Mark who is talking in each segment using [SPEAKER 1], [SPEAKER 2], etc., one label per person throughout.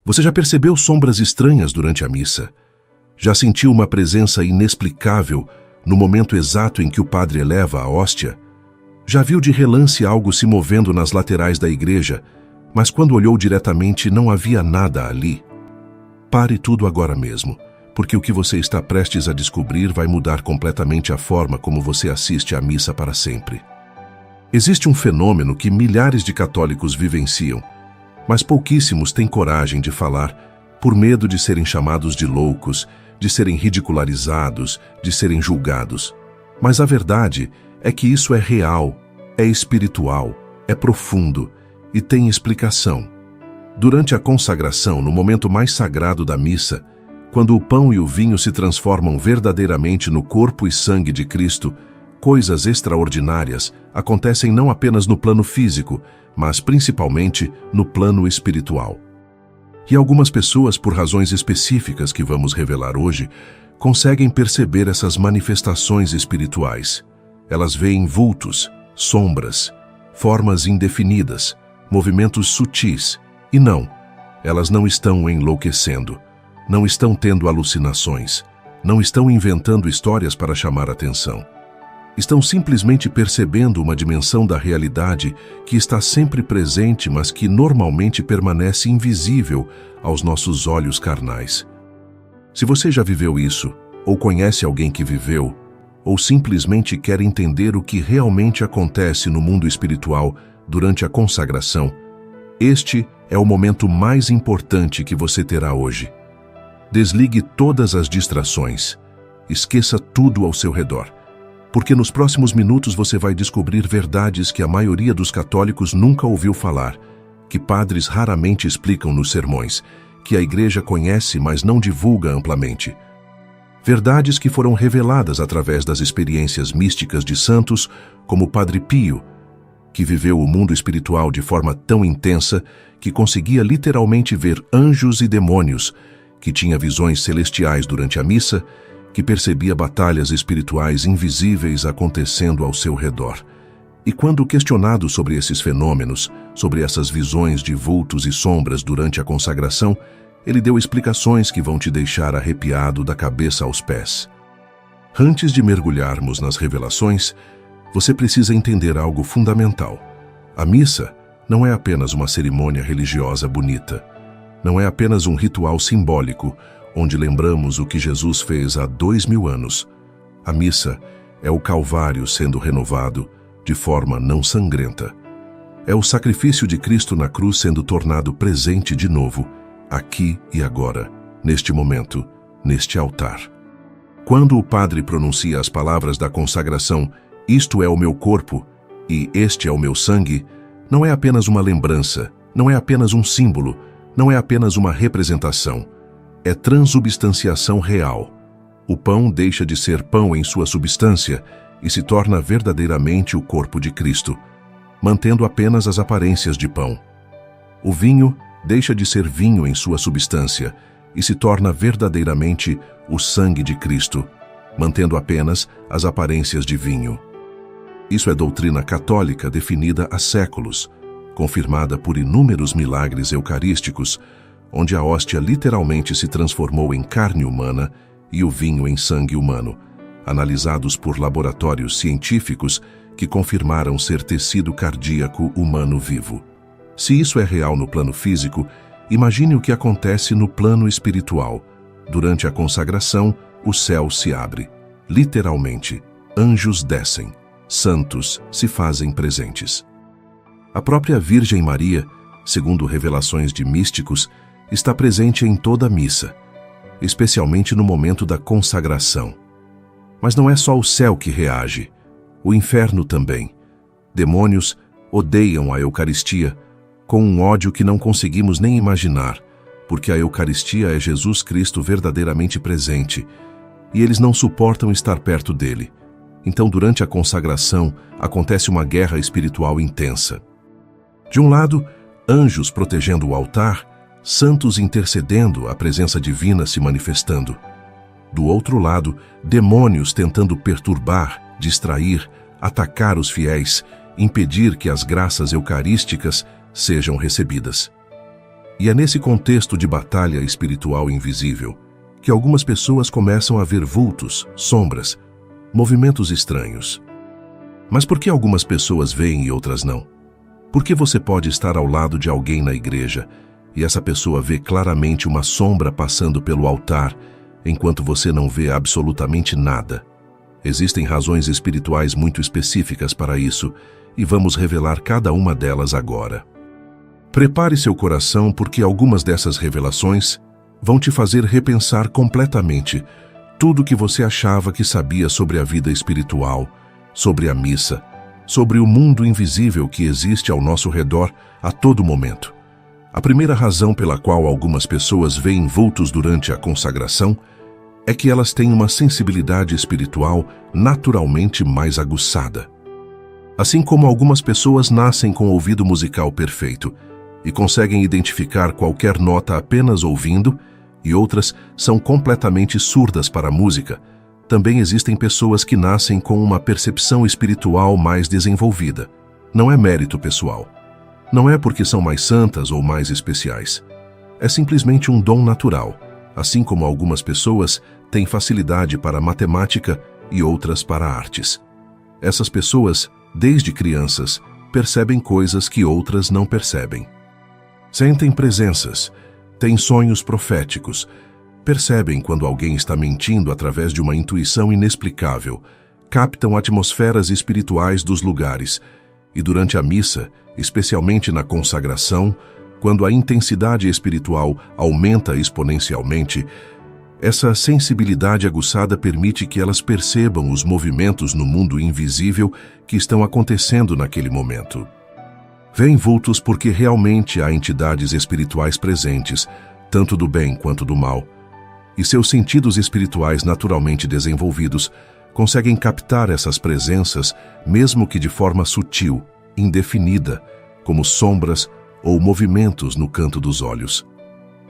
[SPEAKER 1] Você já percebeu sombras estranhas durante a missa? Já sentiu uma presença inexplicável no momento exato em que o padre eleva a hóstia? Já viu de relance algo se movendo nas laterais da igreja, mas quando olhou diretamente não havia nada ali? Pare tudo agora mesmo, porque o que você está prestes a descobrir vai mudar completamente a forma como você assiste à missa para sempre. Existe um fenômeno que milhares de católicos vivenciam, mas pouquíssimos têm coragem de falar por medo de serem chamados de loucos, de serem ridicularizados, de serem julgados. Mas a verdade é que isso é real, é espiritual, é profundo e tem explicação. Durante a consagração, no momento mais sagrado da missa, quando o pão e o vinho se transformam verdadeiramente no corpo e sangue de Cristo, coisas extraordinárias acontecem não apenas no plano físico, mas principalmente no plano espiritual. E algumas pessoas, por razões específicas que vamos revelar hoje, conseguem perceber essas manifestações espirituais. Elas veem vultos, sombras, formas indefinidas, movimentos sutis. E não, elas não estão enlouquecendo, não estão tendo alucinações, não estão inventando histórias para chamar atenção. Estão simplesmente percebendo uma dimensão da realidade que está sempre presente, mas que normalmente permanece invisível aos nossos olhos carnais. Se você já viveu isso, ou conhece alguém que viveu, ou simplesmente quer entender o que realmente acontece no mundo espiritual durante a consagração, este é o momento mais importante que você terá hoje. Desligue todas as distrações, esqueça tudo ao seu redor, porque nos próximos minutos você vai descobrir verdades que a maioria dos católicos nunca ouviu falar, que padres raramente explicam nos sermões, que a igreja conhece, mas não divulga amplamente. Verdades que foram reveladas através das experiências místicas de santos, como o Padre Pio, que viveu o mundo espiritual de forma tão intensa que conseguia literalmente ver anjos e demônios, que tinha visões celestiais durante a missa, que percebia batalhas espirituais invisíveis acontecendo ao seu redor. E quando questionado sobre esses fenômenos, sobre essas visões de vultos e sombras durante a consagração, ele deu explicações que vão te deixar arrepiado da cabeça aos pés. Antes de mergulharmos nas revelações, você precisa entender algo fundamental. A missa não é apenas uma cerimônia religiosa bonita. Não é apenas um ritual simbólico, onde lembramos o que Jesus fez há 2000 anos. A missa é o Calvário sendo renovado de forma não sangrenta. É o sacrifício de Cristo na cruz sendo tornado presente de novo, aqui e agora, neste momento, neste altar. Quando o padre pronuncia as palavras da consagração, "Isto é o meu corpo" e "Este é o meu sangue", não é apenas uma lembrança, não é apenas um símbolo, não é apenas uma representação. É transubstanciação real. O pão deixa de ser pão em sua substância e se torna verdadeiramente o corpo de Cristo, mantendo apenas as aparências de pão. O vinho deixa de ser vinho em sua substância e se torna verdadeiramente o sangue de Cristo, mantendo apenas as aparências de vinho. Isso é doutrina católica definida há séculos, confirmada por inúmeros milagres eucarísticos, onde a hóstia literalmente se transformou em carne humana e o vinho em sangue humano, analisados por laboratórios científicos que confirmaram ser tecido cardíaco humano vivo. Se isso é real no plano físico, imagine o que acontece no plano espiritual. Durante a consagração, o céu se abre. Literalmente, anjos descem, santos se fazem presentes. A própria Virgem Maria, segundo revelações de místicos, está presente em toda a missa, especialmente no momento da consagração. Mas não é só o céu que reage, o inferno também. Demônios odeiam a Eucaristia com um ódio que não conseguimos nem imaginar, porque a Eucaristia é Jesus Cristo verdadeiramente presente, e eles não suportam estar perto dele. Então, durante a consagração, acontece uma guerra espiritual intensa. De um lado, anjos protegendo o altar, santos intercedendo, a presença divina se manifestando. Do outro lado, demônios tentando perturbar, distrair, atacar os fiéis, impedir que as graças eucarísticas sejam recebidas. E é nesse contexto de batalha espiritual invisível que algumas pessoas começam a ver vultos, sombras, movimentos estranhos. Mas por que algumas pessoas veem e outras não? Por que você pode estar ao lado de alguém na igreja e essa pessoa vê claramente uma sombra passando pelo altar, enquanto você não vê absolutamente nada? Existem razões espirituais muito específicas para isso, e vamos revelar cada uma delas agora. Prepare seu coração, porque algumas dessas revelações vão te fazer repensar completamente tudo o que você achava que sabia sobre a vida espiritual, sobre a missa, sobre o mundo invisível que existe ao nosso redor a todo momento. A primeira razão pela qual algumas pessoas veem vultos durante a consagração é que elas têm uma sensibilidade espiritual naturalmente mais aguçada. Assim como algumas pessoas nascem com o ouvido musical perfeito e conseguem identificar qualquer nota apenas ouvindo, e outras são completamente surdas para a música, também existem pessoas que nascem com uma percepção espiritual mais desenvolvida. Não é mérito pessoal. Não é porque são mais santas ou mais especiais. É simplesmente um dom natural, assim como algumas pessoas têm facilidade para matemática e outras para artes. Essas pessoas, desde crianças, percebem coisas que outras não percebem. Sentem presenças, têm sonhos proféticos, percebem quando alguém está mentindo através de uma intuição inexplicável, captam atmosferas espirituais dos lugares, e durante a missa, especialmente na consagração, quando a intensidade espiritual aumenta exponencialmente, essa sensibilidade aguçada permite que elas percebam os movimentos no mundo invisível que estão acontecendo naquele momento. Veem vultos porque realmente há entidades espirituais presentes, tanto do bem quanto do mal, e seus sentidos espirituais naturalmente desenvolvidos conseguem captar essas presenças, mesmo que de forma sutil, indefinida, como sombras ou movimentos no canto dos olhos.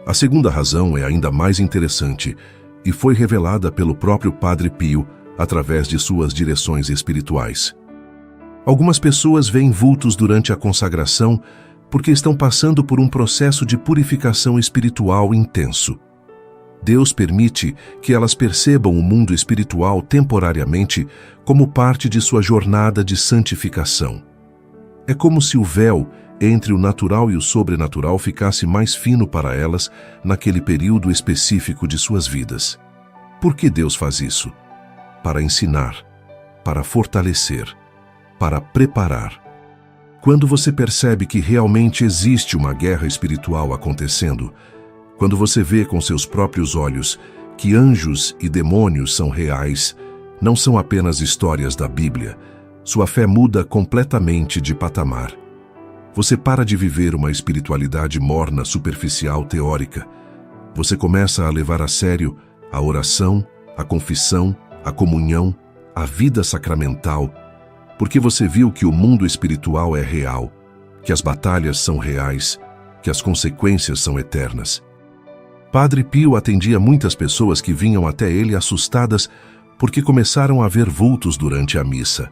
[SPEAKER 1] A segunda razão é ainda mais interessante e foi revelada pelo próprio Padre Pio através de suas direções espirituais. Algumas pessoas veem vultos durante a consagração porque estão passando por um processo de purificação espiritual intenso. Deus permite que elas percebam o mundo espiritual temporariamente como parte de sua jornada de santificação. É como se o véu entre o natural e o sobrenatural ficasse mais fino para elas naquele período específico de suas vidas. Por que Deus faz isso? Para ensinar, para fortalecer, para preparar. Quando você percebe que realmente existe uma guerra espiritual acontecendo, quando você vê com seus próprios olhos que anjos e demônios são reais, não são apenas histórias da Bíblia, sua fé muda completamente de patamar. Você para de viver uma espiritualidade morna, superficial, teórica. Você começa a levar a sério a oração, a confissão, a comunhão, a vida sacramental, porque você viu que o mundo espiritual é real, que as batalhas são reais, que as consequências são eternas. Padre Pio atendia muitas pessoas que vinham até ele assustadas porque começaram a ver vultos durante a missa.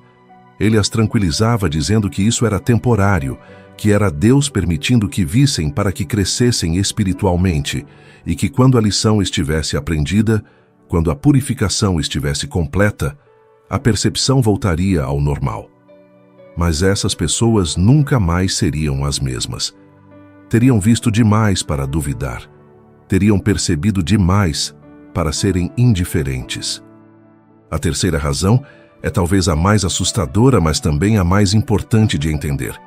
[SPEAKER 1] Ele as tranquilizava dizendo que isso era temporário, que era Deus permitindo que vissem para que crescessem espiritualmente e que quando a lição estivesse aprendida, quando a purificação estivesse completa, a percepção voltaria ao normal. Mas essas pessoas nunca mais seriam as mesmas. Teriam visto demais para duvidar. Teriam percebido demais para serem indiferentes. A terceira razão é talvez a mais assustadora, mas também a mais importante de entender.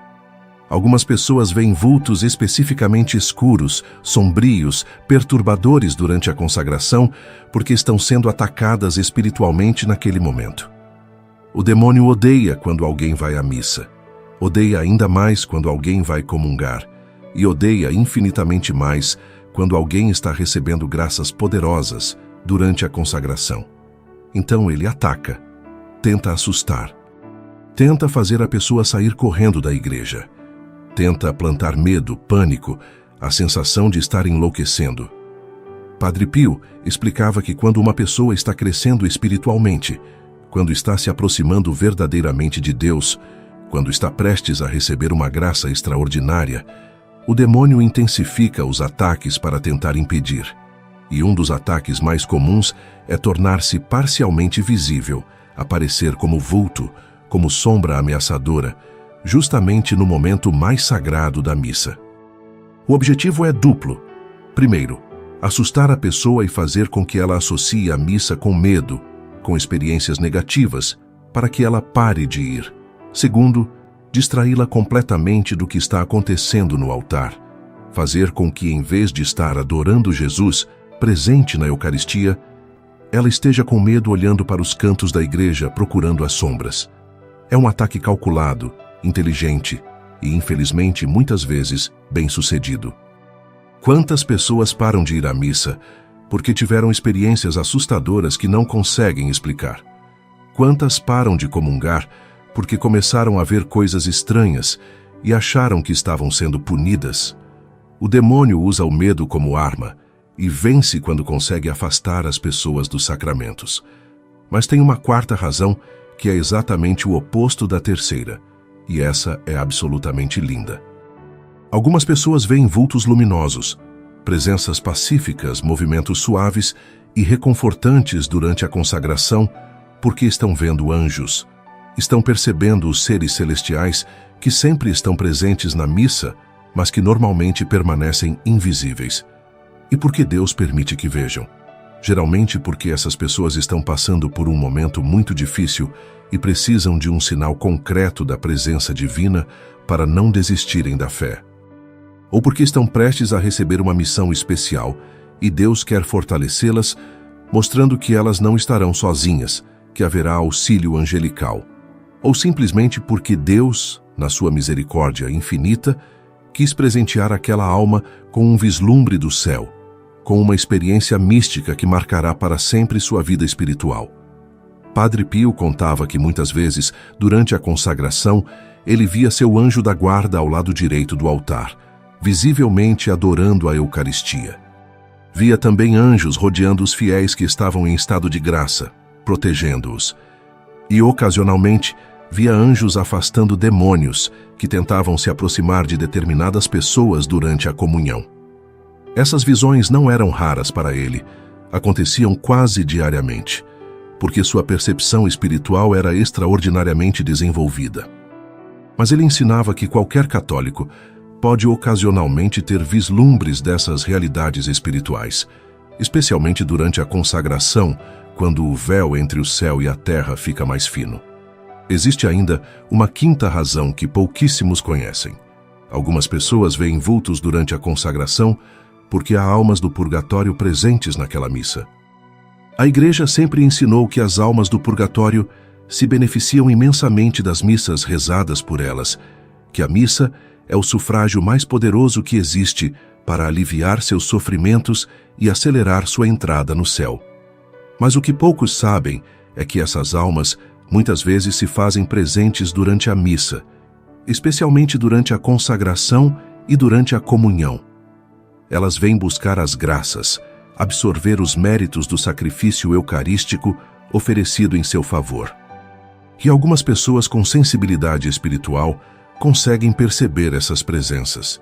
[SPEAKER 1] Algumas pessoas veem vultos especificamente escuros, sombrios, perturbadores durante a consagração porque estão sendo atacadas espiritualmente naquele momento. O demônio odeia quando alguém vai à missa, odeia ainda mais quando alguém vai comungar e odeia infinitamente mais quando alguém está recebendo graças poderosas durante a consagração. Então ele ataca, tenta assustar, tenta fazer a pessoa sair correndo da igreja, tenta plantar medo, pânico, a sensação de estar enlouquecendo. Padre Pio explicava que quando uma pessoa está crescendo espiritualmente, quando está se aproximando verdadeiramente de Deus, quando está prestes a receber uma graça extraordinária, o demônio intensifica os ataques para tentar impedir. E um dos ataques mais comuns é tornar-se parcialmente visível, aparecer como vulto, como sombra ameaçadora, justamente no momento mais sagrado da missa. O objetivo é duplo. Primeiro, assustar a pessoa e fazer com que ela associe a missa com medo, com experiências negativas, para que ela pare de ir. Segundo, distraí-la completamente do que está acontecendo no altar, fazer com que, em vez de estar adorando Jesus, presente na Eucaristia, ela esteja com medo olhando para os cantos da igreja procurando as sombras. É um ataque calculado, inteligente e, infelizmente, muitas vezes, bem-sucedido. Quantas pessoas param de ir à missa porque tiveram experiências assustadoras que não conseguem explicar? Quantas param de comungar porque começaram a ver coisas estranhas e acharam que estavam sendo punidas? O demônio usa o medo como arma e vence quando consegue afastar as pessoas dos sacramentos. Mas tem uma quarta razão que é exatamente o oposto da terceira, e essa é absolutamente linda. Algumas pessoas veem vultos luminosos, presenças pacíficas, movimentos suaves e reconfortantes durante a consagração porque estão vendo anjos, estão percebendo os seres celestiais que sempre estão presentes na missa, mas que normalmente permanecem invisíveis. E por que Deus permite que vejam? Geralmente porque essas pessoas estão passando por um momento muito difícil e precisam de um sinal concreto da presença divina para não desistirem da fé. Ou porque estão prestes a receber uma missão especial e Deus quer fortalecê-las, mostrando que elas não estarão sozinhas, que haverá auxílio angelical. Ou simplesmente porque Deus, na sua misericórdia infinita, quis presentear aquela alma com um vislumbre do céu, com uma experiência mística que marcará para sempre sua vida espiritual. Padre Pio contava que muitas vezes, durante a consagração, ele via seu anjo da guarda ao lado direito do altar, visivelmente adorando a Eucaristia. Via também anjos rodeando os fiéis que estavam em estado de graça, protegendo-os. E, ocasionalmente, via anjos afastando demônios que tentavam se aproximar de determinadas pessoas durante a comunhão. Essas visões não eram raras para ele, aconteciam quase diariamente, porque sua percepção espiritual era extraordinariamente desenvolvida. Mas ele ensinava que qualquer católico pode ocasionalmente ter vislumbres dessas realidades espirituais, especialmente durante a consagração, quando o véu entre o céu e a terra fica mais fino. Existe ainda uma quinta razão que pouquíssimos conhecem. Algumas pessoas veem vultos durante a consagração porque há almas do purgatório presentes naquela missa. A Igreja sempre ensinou que as almas do purgatório se beneficiam imensamente das missas rezadas por elas, que a missa é o sufrágio mais poderoso que existe para aliviar seus sofrimentos e acelerar sua entrada no céu. Mas o que poucos sabem é que essas almas muitas vezes se fazem presentes durante a missa, especialmente durante a consagração e durante a comunhão. Elas vêm buscar as graças, absorver os méritos do sacrifício eucarístico oferecido em seu favor. E algumas pessoas com sensibilidade espiritual conseguem perceber essas presenças.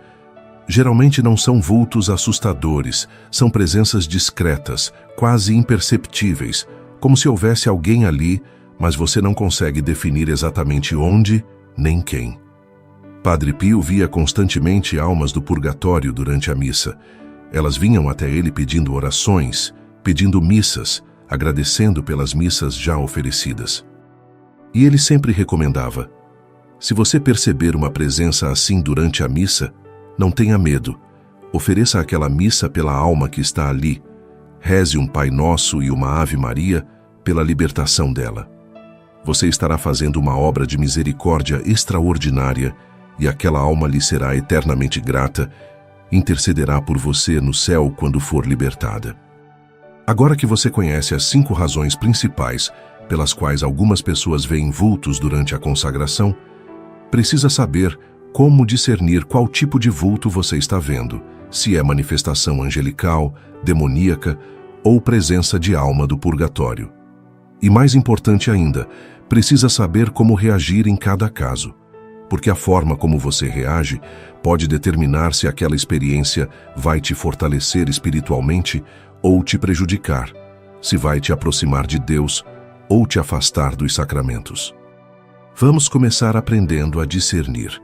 [SPEAKER 1] Geralmente não são vultos assustadores, são presenças discretas, quase imperceptíveis, como se houvesse alguém ali, mas você não consegue definir exatamente onde nem quem. Padre Pio via constantemente almas do purgatório durante a missa. Elas vinham até ele pedindo orações, pedindo missas, agradecendo pelas missas já oferecidas. E ele sempre recomendava: se você perceber uma presença assim durante a missa, não tenha medo. Ofereça aquela missa pela alma que está ali. Reze um Pai Nosso e uma Ave Maria pela libertação dela. Você estará fazendo uma obra de misericórdia extraordinária e aquela alma lhe será eternamente grata, intercederá por você no céu quando for libertada. Agora que você conhece as 5 razões principais pelas quais algumas pessoas veem vultos durante a consagração, precisa saber como discernir qual tipo de vulto você está vendo, se é manifestação angelical, demoníaca ou presença de alma do purgatório. E mais importante ainda, precisa saber como reagir em cada caso, porque a forma como você reage pode determinar se aquela experiência vai te fortalecer espiritualmente ou te prejudicar, se vai te aproximar de Deus ou te afastar dos sacramentos. Vamos começar aprendendo a discernir.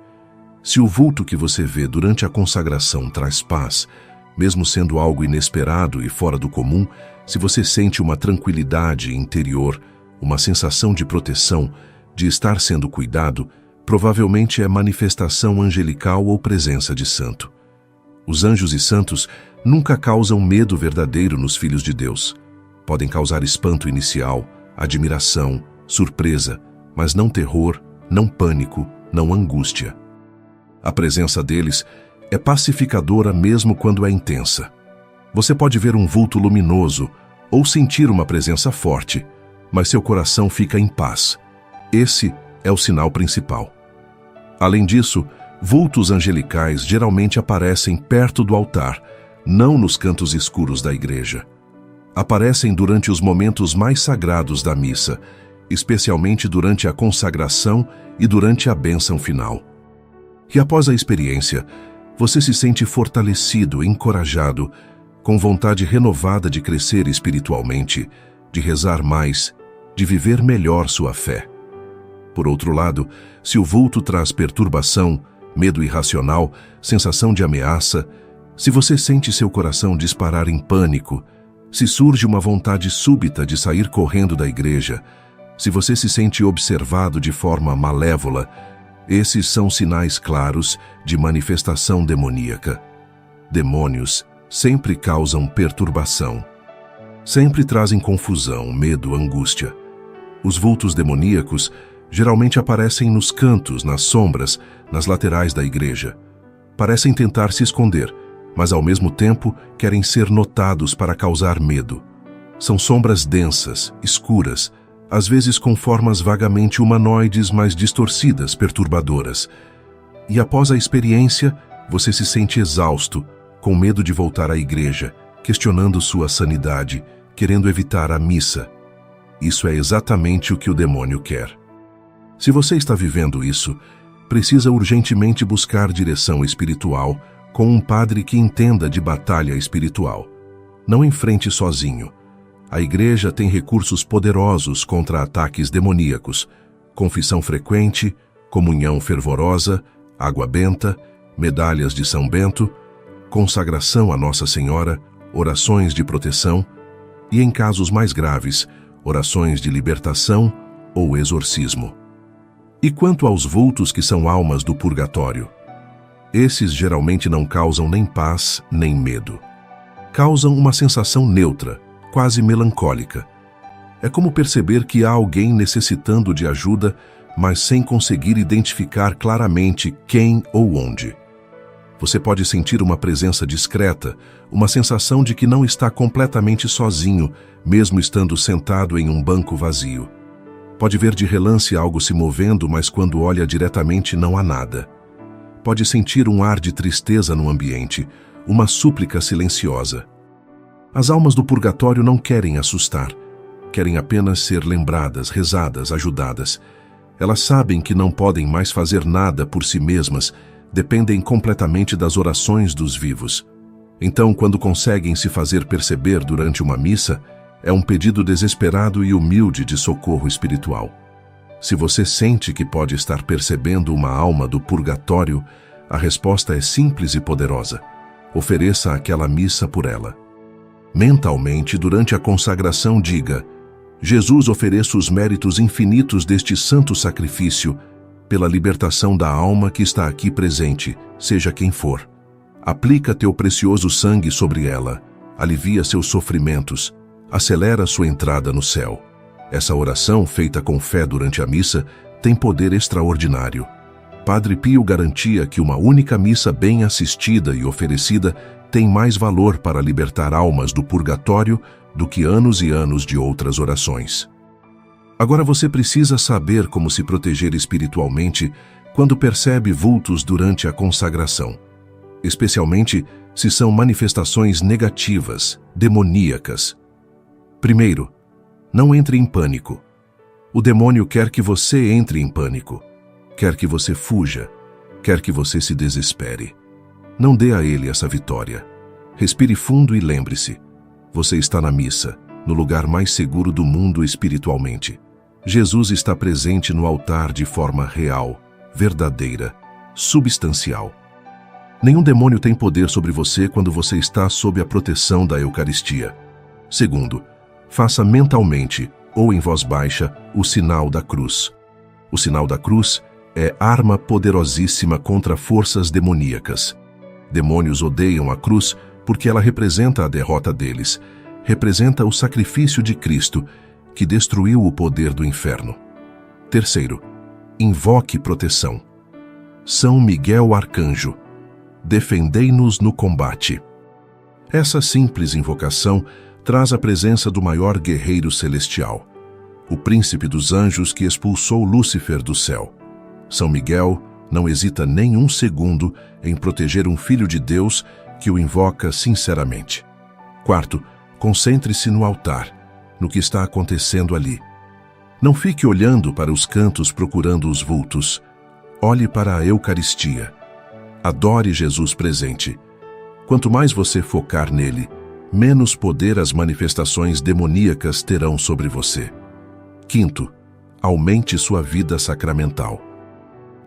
[SPEAKER 1] Se o vulto que você vê durante a consagração traz paz, mesmo sendo algo inesperado e fora do comum, se você sente uma tranquilidade interior, uma sensação de proteção, de estar sendo cuidado, provavelmente é manifestação angelical ou presença de santo. Os anjos e santos nunca causam medo verdadeiro nos filhos de Deus. Podem causar espanto inicial, admiração, surpresa, mas não terror, não pânico, não angústia. A presença deles é pacificadora mesmo quando é intensa. Você pode ver um vulto luminoso ou sentir uma presença forte, mas seu coração fica em paz. Esse é o sinal principal. Além disso, vultos angelicais geralmente aparecem perto do altar, não nos cantos escuros da igreja. Aparecem durante os momentos mais sagrados da missa, especialmente durante a consagração e durante a bênção final. E após a experiência, você se sente fortalecido, encorajado, com vontade renovada de crescer espiritualmente, de rezar mais, de viver melhor sua fé. Por outro lado, se o vulto traz perturbação, medo irracional, sensação de ameaça, se você sente seu coração disparar em pânico, se surge uma vontade súbita de sair correndo da igreja, se você se sente observado de forma malévola, esses são sinais claros de manifestação demoníaca. Demônios sempre causam perturbação. Sempre trazem confusão, medo, angústia. Os vultos demoníacos geralmente aparecem nos cantos, nas sombras, nas laterais da igreja. Parecem tentar se esconder, mas ao mesmo tempo querem ser notados para causar medo. São sombras densas, escuras, às vezes com formas vagamente humanoides, mas distorcidas, perturbadoras. E após a experiência, você se sente exausto, com medo de voltar à igreja, questionando sua sanidade, querendo evitar a missa. Isso é exatamente o que o demônio quer. Se você está vivendo isso, precisa urgentemente buscar direção espiritual com um padre que entenda de batalha espiritual. Não enfrente sozinho. A igreja tem recursos poderosos contra ataques demoníacos: confissão frequente, comunhão fervorosa, água benta, medalhas de São Bento, consagração a Nossa Senhora, orações de proteção e, em casos mais graves, orações de libertação ou exorcismo. E quanto aos vultos que são almas do purgatório? Esses geralmente não causam nem paz nem medo. Causam uma sensação neutra, quase melancólica. É como perceber que há alguém necessitando de ajuda, mas sem conseguir identificar claramente quem ou onde. Você pode sentir uma presença discreta, uma sensação de que não está completamente sozinho, mesmo estando sentado em um banco vazio. Pode ver de relance algo se movendo, mas quando olha diretamente não há nada. Pode sentir um ar de tristeza no ambiente, uma súplica silenciosa. As almas do purgatório não querem assustar, querem apenas ser lembradas, rezadas, ajudadas. Elas sabem que não podem mais fazer nada por si mesmas, dependem completamente das orações dos vivos. Então, quando conseguem se fazer perceber durante uma missa, é um pedido desesperado e humilde de socorro espiritual. Se você sente que pode estar percebendo uma alma do purgatório, a resposta é simples e poderosa. Ofereça aquela missa por ela. Mentalmente, durante a consagração, diga: Jesus, ofereço os méritos infinitos deste santo sacrifício pela libertação da alma que está aqui presente, seja quem for. Aplica teu precioso sangue sobre ela, alivia seus sofrimentos, acelera sua entrada no céu. Essa oração, feita com fé durante a missa, tem poder extraordinário. Padre Pio garantia que uma única missa bem assistida e oferecida tem mais valor para libertar almas do purgatório do que anos e anos de outras orações. Agora você precisa saber como se proteger espiritualmente quando percebe vultos durante a consagração, especialmente se são manifestações negativas, demoníacas. Primeiro, não entre em pânico. O demônio quer que você entre em pânico. quer que você fuja, quer que você se desespere. Não dê a ele essa vitória. Respire fundo e lembre-se: você está na missa, no lugar mais seguro do mundo espiritualmente. Jesus está presente no altar de forma real, verdadeira, substancial. Nenhum demônio tem poder sobre você quando você está sob a proteção da Eucaristia. Segundo, faça mentalmente ou em voz baixa o sinal da cruz. O sinal da cruz é arma poderosíssima contra forças demoníacas. Demônios odeiam a cruz porque ela representa a derrota deles, representa o sacrifício de Cristo, que destruiu o poder do inferno. Terceiro, invoque proteção. São Miguel Arcanjo, defendei-nos no combate. Essa simples invocação traz a presença do maior guerreiro celestial, o príncipe dos anjos que expulsou Lúcifer do céu. São Miguel não hesita nem um segundo em proteger um filho de Deus que o invoca sinceramente. Quarto, concentre-se no altar, no que está acontecendo ali. Não fique olhando para os cantos procurando os vultos. Olhe para a Eucaristia. Adore Jesus presente. Quanto mais você focar nele, menos poder as manifestações demoníacas terão sobre você. Quinto, aumente sua vida sacramental.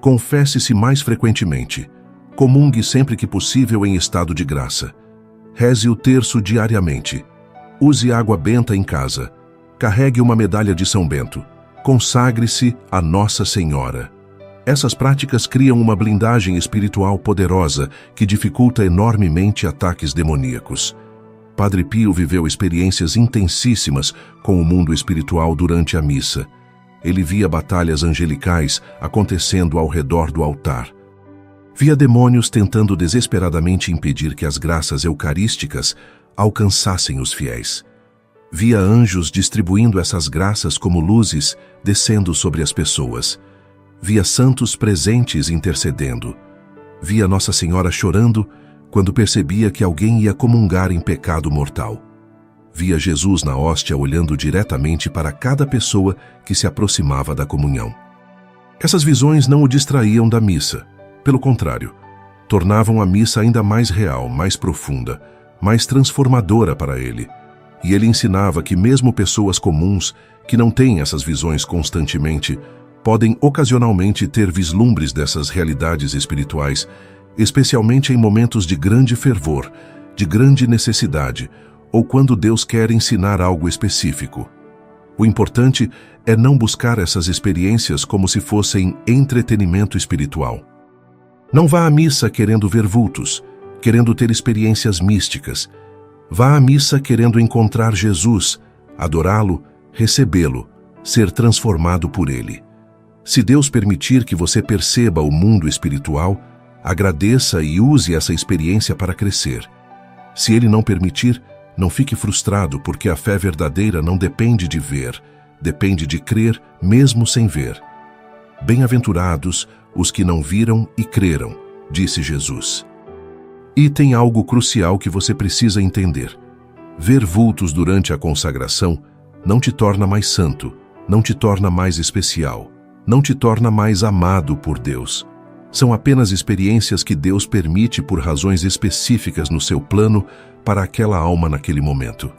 [SPEAKER 1] Confesse-se mais frequentemente. Comungue sempre que possível em estado de graça. Reze o terço diariamente. Use água benta em casa. Carregue uma medalha de São Bento. Consagre-se a Nossa Senhora. Essas práticas criam uma blindagem espiritual poderosa que dificulta enormemente ataques demoníacos. Padre Pio viveu experiências intensíssimas com o mundo espiritual durante a missa. Ele via batalhas angelicais acontecendo ao redor do altar. Via demônios tentando desesperadamente impedir que as graças eucarísticas alcançassem os fiéis. Via anjos distribuindo essas graças como luzes descendo sobre as pessoas. Via santos presentes intercedendo. Via Nossa Senhora chorando quando percebia que alguém ia comungar em pecado mortal. Via Jesus na hóstia olhando diretamente para cada pessoa que se aproximava da comunhão. Essas visões não o distraíam da missa. Pelo contrário, tornavam a missa ainda mais real, mais profunda, mais transformadora para ele. E ele ensinava que mesmo pessoas comuns, que não têm essas visões constantemente, podem ocasionalmente ter vislumbres dessas realidades espirituais, especialmente em momentos de grande fervor, de grande necessidade, ou quando Deus quer ensinar algo específico. O importante é não buscar essas experiências como se fossem entretenimento espiritual. Não vá à missa querendo ver vultos, querendo ter experiências místicas. Vá à missa querendo encontrar Jesus, adorá-lo, recebê-lo, ser transformado por ele. Se Deus permitir que você perceba o mundo espiritual, agradeça e use essa experiência para crescer. Se Ele não permitir, não fique frustrado, porque a fé verdadeira não depende de ver, depende de crer mesmo sem ver. Bem-aventurados os que não viram e creram, disse Jesus. E tem algo crucial que você precisa entender. Ver vultos durante a consagração não te torna mais santo, não te torna mais especial, não te torna mais amado por Deus. São apenas experiências que Deus permite por razões específicas no seu plano para aquela alma naquele momento.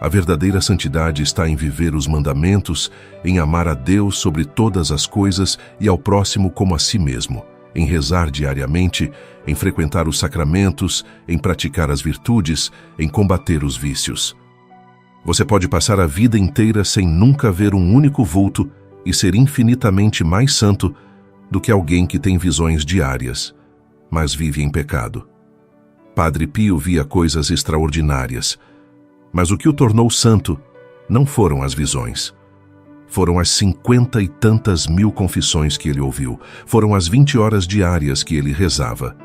[SPEAKER 1] A verdadeira santidade está em viver os mandamentos, em amar a Deus sobre todas as coisas e ao próximo como a si mesmo, em rezar diariamente, em frequentar os sacramentos, em praticar as virtudes, em combater os vícios. Você pode passar a vida inteira sem nunca ver um único vulto e ser infinitamente mais santo do que alguém que tem visões diárias, mas vive em pecado. Padre Pio via coisas extraordinárias, mas o que o tornou santo não foram as visões. Foram as 50 e tantas mil confissões que ele ouviu, foram as 20 horas diárias que ele rezava.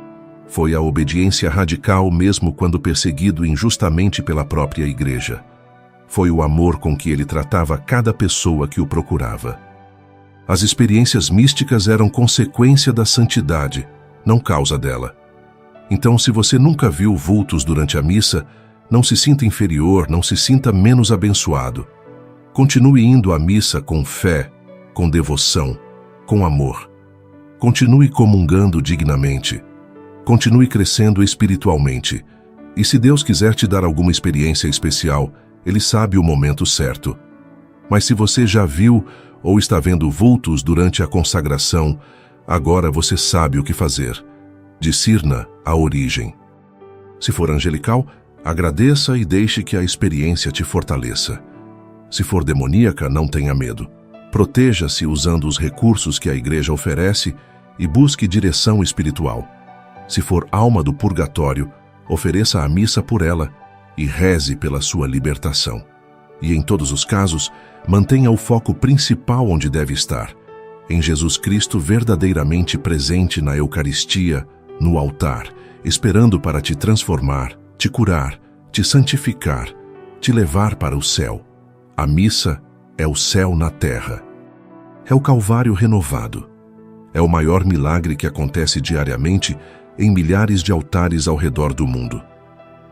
[SPEAKER 1] Foi a obediência radical mesmo quando perseguido injustamente pela própria igreja. Foi o amor com que ele tratava cada pessoa que o procurava. As experiências místicas eram consequência da santidade, não causa dela. Então, se você nunca viu vultos durante a missa, não se sinta inferior, não se sinta menos abençoado. Continue indo à missa com fé, com devoção, com amor. Continue comungando dignamente. Continue crescendo espiritualmente. E se Deus quiser te dar alguma experiência especial, Ele sabe o momento certo. Mas se você já viu ou está vendo vultos durante a consagração, agora você sabe o que fazer. Discirna a origem. Se for angelical, agradeça e deixe que a experiência te fortaleça. Se for demoníaca, não tenha medo. Proteja-se usando os recursos que a igreja oferece e busque direção espiritual. Se for alma do purgatório, ofereça a missa por ela e reze pela sua libertação. E em todos os casos, mantenha o foco principal onde deve estar, em Jesus Cristo verdadeiramente presente na Eucaristia, no altar, esperando para te transformar, te curar, te santificar, te levar para o céu. A missa é o céu na terra. É o Calvário renovado. É o maior milagre que acontece diariamente em milhares de altares ao redor do mundo.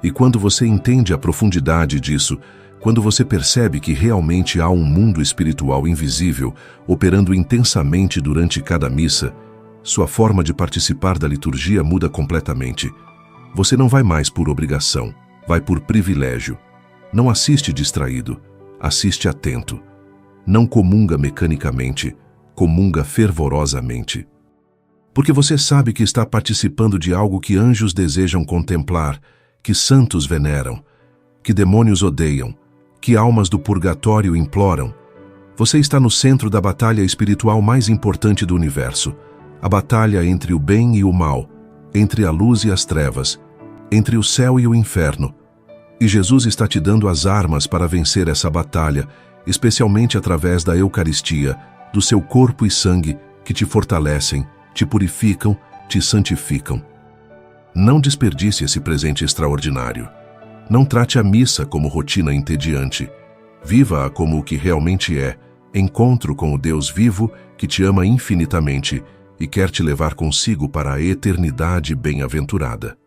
[SPEAKER 1] E quando você entende a profundidade disso, quando você percebe que realmente há um mundo espiritual invisível operando intensamente durante cada missa, sua forma de participar da liturgia muda completamente. Você não vai mais por obrigação, vai por privilégio. Não assiste distraído, assiste atento. Não comunga mecanicamente, comunga fervorosamente. Porque você sabe que está participando de algo que anjos desejam contemplar, que santos veneram, que demônios odeiam, que almas do purgatório imploram. Você está no centro da batalha espiritual mais importante do universo, a batalha entre o bem e o mal, entre a luz e as trevas, entre o céu e o inferno. E Jesus está te dando as armas para vencer essa batalha, especialmente através da Eucaristia, do seu corpo e sangue que te fortalecem, te purificam, te santificam. Não desperdice esse presente extraordinário. Não trate a missa como rotina entediante. Viva-a como o que realmente é, encontro com o Deus vivo que te ama infinitamente e quer te levar consigo para a eternidade bem-aventurada.